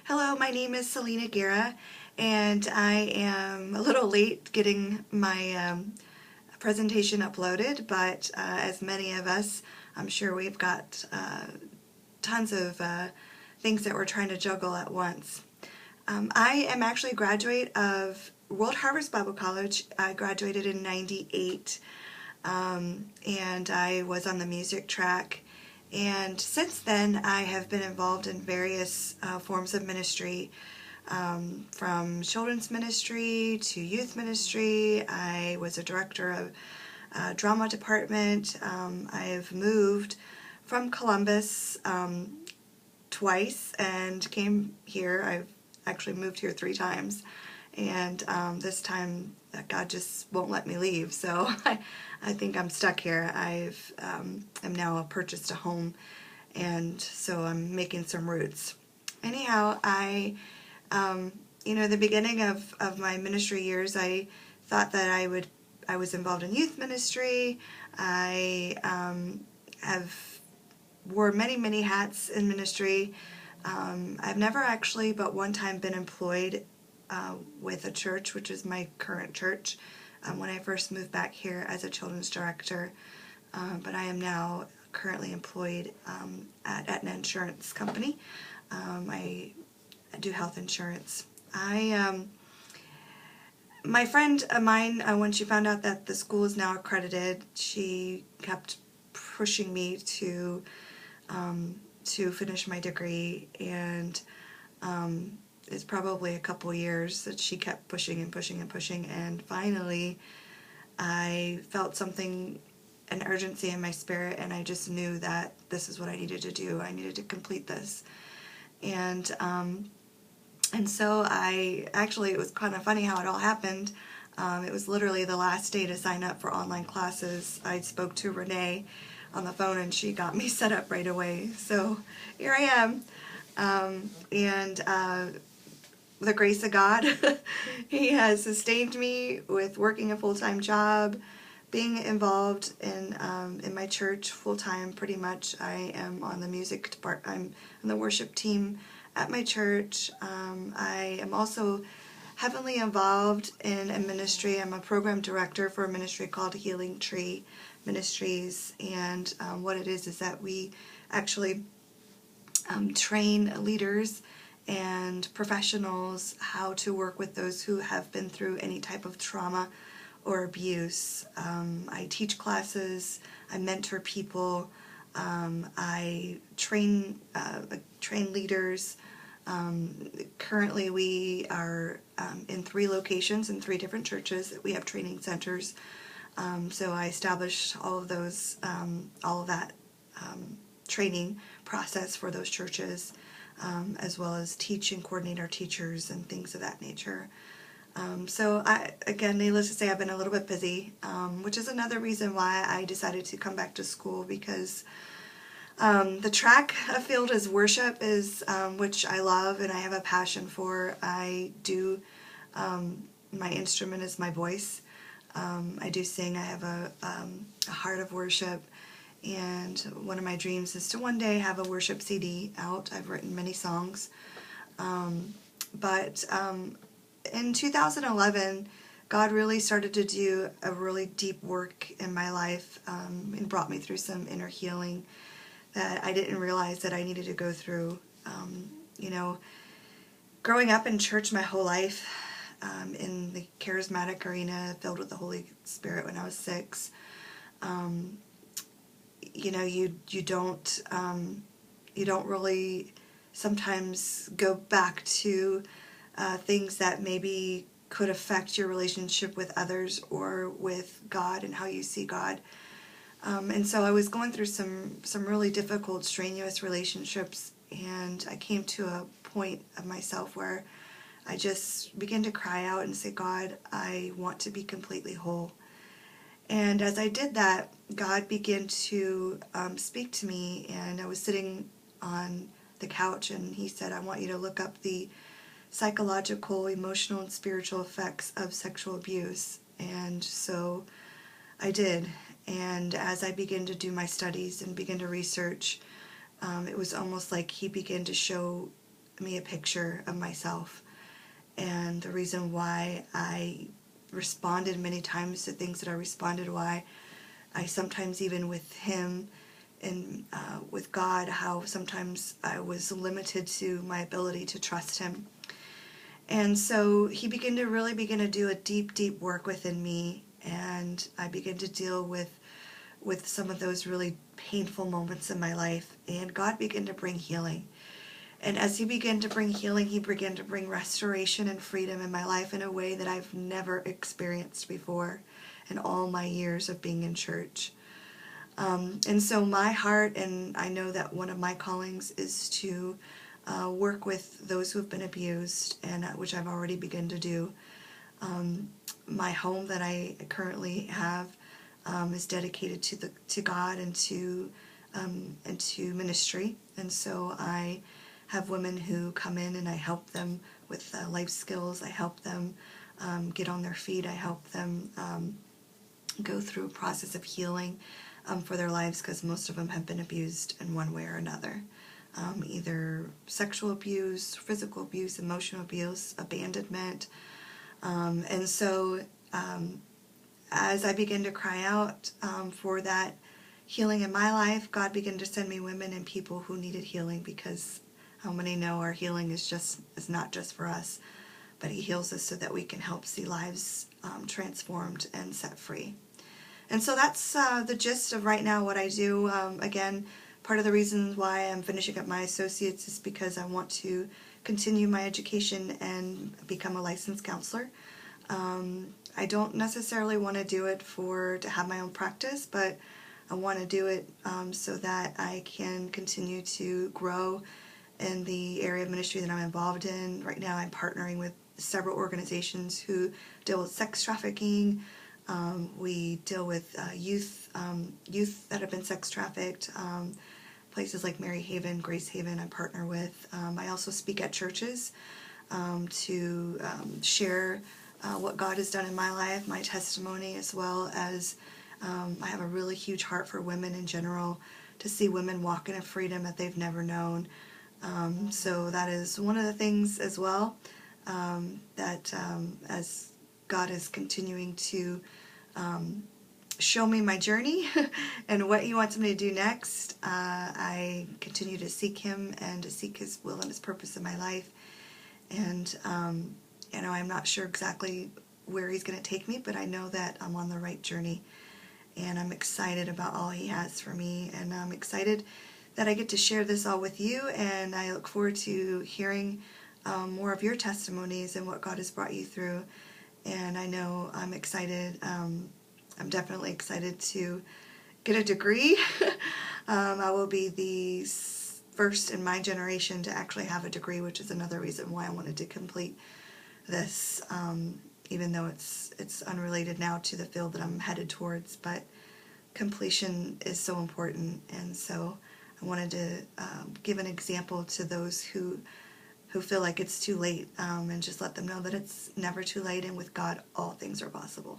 Hello, my name is Selena Guerra, and I am a little late getting my presentation uploaded, but as many of us, I'm sure we've got tons of things that we're trying to juggle at once. I am actually a graduate of World Harvest Bible College. I graduated in '98, and I was on the music track. And since then, I have been involved in various forms of ministry, from children's ministry to youth ministry. I was a director of drama department. I have moved from Columbus twice and came here. I've actually moved here 3 times, and this time God just won't let me leave. So I think I'm stuck here. I'm now purchased a home, and so I'm making some roots. Anyhow, the beginning of my ministry years, I thought that I was involved in youth ministry. I have wore many hats in ministry. I've never actually but one time been employed with a church, which is my current church, when I first moved back here as a children's director. But I am now currently employed at an insurance company. I do health insurance. My friend of mine, when she found out that the school is now accredited, she kept pushing me to finish my degree, and it's probably a couple years that she kept pushing and pushing and pushing, and finally I felt an urgency in my spirit, and I just knew that this is what I needed to do. I needed to complete this. And so it was kind of funny how it all happened. It was literally the last day to sign up for online classes. I spoke to Renee on the phone, and she got me set up right away. So here I am. The grace of God, He has sustained me with working a full-time job, being involved in my church full-time pretty much. I am on the music department. I'm on the worship team at my church. I am also heavily involved in a ministry. I'm a program director for a ministry called Healing Tree Ministries, and what it is that we actually train leaders and professionals how to work with those who have been through any type of trauma or abuse. I teach classes, I mentor people, I train leaders. Currently we are in 3 locations in 3 different churches. We have training centers. So I established all of that training process for those churches, as well as teach and coordinate our teachers and things of that nature. So again, needless to say, I've been a little bit busy, which is another reason why I decided to come back to school, because the track field is worship, which I love and I have a passion for. My instrument is my voice. I do sing. I have a heart of worship, and one of my dreams is to one day have a worship CD out. I've written many songs, but in 2011, God really started to do a really deep work in my life, and brought me through some inner healing that I didn't realize that I needed to go through. Growing up in church my whole life, in the charismatic arena, filled with the Holy Spirit when I was 6, you don't really sometimes go back to things that maybe could affect your relationship with others or with God and how you see God. And so I was going through some really difficult, strenuous relationships, and I came to a point of myself where I just began to cry out and say, God, I want to be completely whole. And as I did that, God began to speak to me, and I was sitting on the couch, and He said, I want you to look up the psychological, emotional, and spiritual effects of sexual abuse. And so I did. And as I began to do my studies and begin to research, it was almost like He began to show me a picture of myself, and the reason why I responded many times to things that I responded, why I sometimes, even with him and with God, how sometimes I was limited to my ability to trust him. And so he began to do a deep work within me, and I began to deal with some of those really painful moments in my life, and God began to bring healing. And as he began to bring healing, he began to bring restoration and freedom in my life in a way that I've never experienced before in all my years of being in church. And so my heart, and I know that one of my callings is to work with those who have been abused, and which I've already begun to do. My home that I currently have is dedicated to God and to ministry, and so I have women who come in and I help them with life skills. I help them get on their feet. I help them go through a process of healing for their lives, because most of them have been abused in one way or another. Either sexual abuse, physical abuse, emotional abuse, abandonment. And so as I began to cry out for that healing in my life, God began to send me women and people who needed healing, because how many know our healing is not just for us, but he heals us so that we can help see lives transformed and set free. And so that's the gist of right now what I do. Again, part of the reason why I'm finishing up my associates is because I want to continue my education and become a licensed counselor. I don't necessarily want to do it to have my own practice, but I want to do it so that I can continue to grow in the area of ministry that I'm involved in. Right now I'm partnering with several organizations who deal with sex trafficking. We deal with youth that have been sex trafficked. Places like Mary Haven, Grace Haven I partner with. I also speak at churches to share what God has done in my life, my testimony, as well as I have a really huge heart for women in general, to see women walk in a freedom that they've never known. So that is one of the things as well, that as God is continuing to show me my journey and what he wants me to do next, I continue to seek him and to seek his will and his purpose in my life. And I'm not sure exactly where he's going to take me, but I know that I'm on the right journey, and I'm excited about all he has for me, and I'm excited that I get to share this all with you, and I look forward to hearing more of your testimonies and what God has brought you through. And I know I'm excited. I'm definitely excited to get a degree. I will be the first in my generation to actually have a degree, which is another reason why I wanted to complete this, even though it's unrelated now to the field that I'm headed towards. But completion is so important, and so I wanted to give an example to those who feel like it's too late, and just let them know that it's never too late, and with God all things are possible.